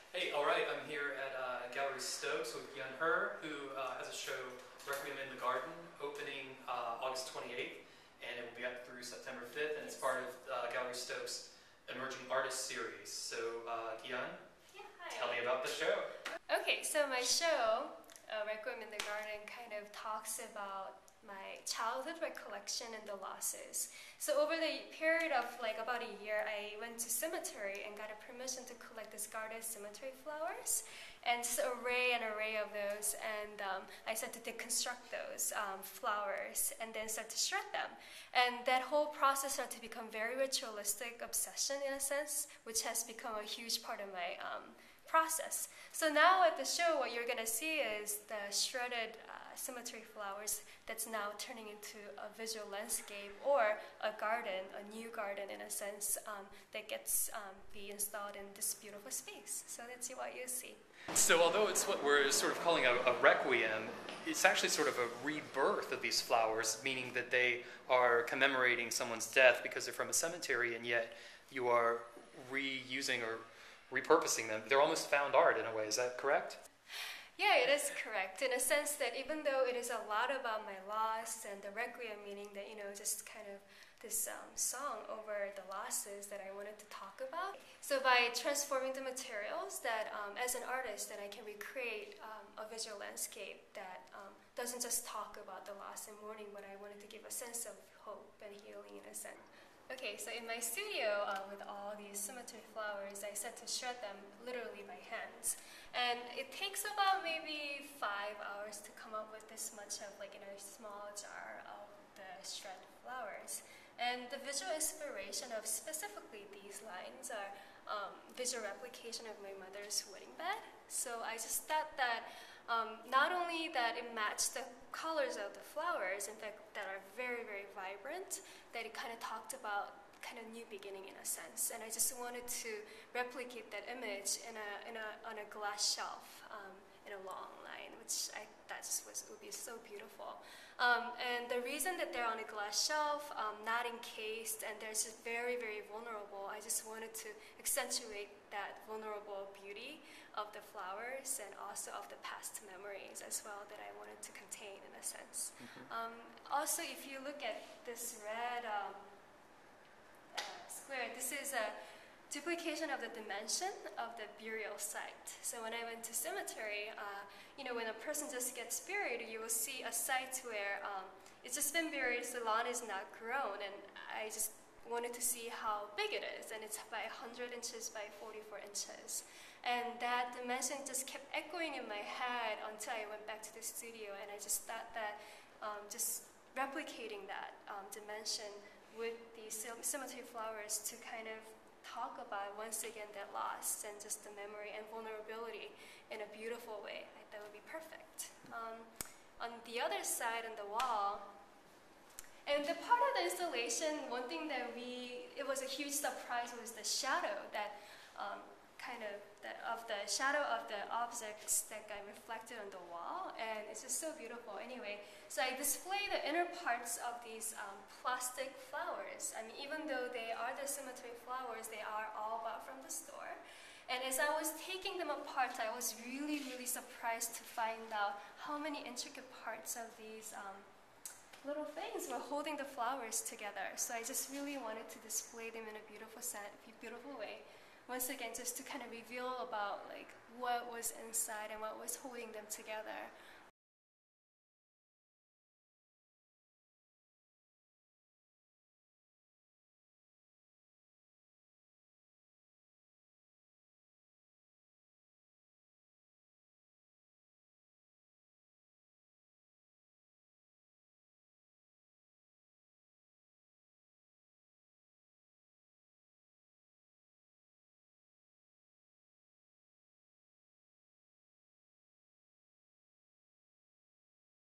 Hey, all right, I'm here at Gallery Stokes with Gyun Hur, who has a show, Requiem in the Garden, opening August 28th, and it will be up through September 5th, and it's part of Gallery Stokes' Emerging Artist Series. So, Gyun, Yeah, hi. tell me about the show. Okay, so my show, Requiem in the Garden, kind of talks about my childhood recollection and the losses. So over the period of like about a year, I went to cemetery and got a permission to collect discarded cemetery flowers, and just an array of those. And I started to deconstruct those flowers and then start to shred them. And that whole process started to become very ritualistic obsession in a sense, which has become a huge part of my process. So now at the show, what you're going to see is the shredded cemetery flowers that's now turning into a visual landscape or a garden, a new garden in a sense, that gets be installed in this beautiful space. So let's see what you see. So, although it's what we're sort of calling a requiem, it's actually sort of a rebirth of these flowers, meaning that they are commemorating someone's death because they're from a cemetery, and yet you are reusing or repurposing them. They're almost found art in a way. Is that correct? Yeah, it is correct in a sense that even though it is a lot about my loss and the requiem, meaning that, just kind of this song over the losses that I wanted to talk about. So by transforming the materials that as an artist, that I can recreate a visual landscape that doesn't just talk about the loss and mourning, but I wanted to give a sense of hope and healing in a sense. Okay, so in my studio with all these cemetery flowers, I set to shred them literally by hands. And it takes about maybe 5 hours to come up with this much of like in a small jar of the shred flowers. And the visual inspiration of specifically these lines are visual replication of my mother's wedding bed. So I just thought that not only that it matched the colors of the flowers, in fact, that are very, very vibrant, that it kind of talked about kind of new beginning in a sense. And I just wanted to replicate that image on a glass shelf in a long line, which I thought would be so beautiful. And the reason that they're on a glass shelf, not encased, and they're just very, very vulnerable, I just wanted to accentuate that vulnerable beauty of the flowers and also of the past memories as well that I wanted to contain in a sense. Mm-hmm. Also, if you look at this red square, this is a duplication of the dimension of the burial site. So when I went to cemetery, when a person just gets buried, you will see a site where it's just been buried, so the lawn is not grown, and I just wanted to see how big it is, and it's by 100 inches by 44 inches. And that dimension just kept echoing in my head until I went back to the studio, and I just thought that just replicating that dimension with these cemetery flowers to kind of talk about once again that loss and just the memory and vulnerability in a beautiful way, that would be perfect. On the other side, on the wall, and the part of the installation, one thing that it was a huge surprise was the shadow that of the shadow of the objects that got reflected on the wall, and it's just so beautiful. Anyway, so I display the inner parts of these plastic flowers. I mean, even though they are the cemetery flowers, they are all bought from the store. And as I was taking them apart, I was really, really surprised to find out how many intricate parts of these little things were holding the flowers together. So I just really wanted to display them in a beautiful way. Once again, just to kind of reveal about like what was inside and what was holding them together.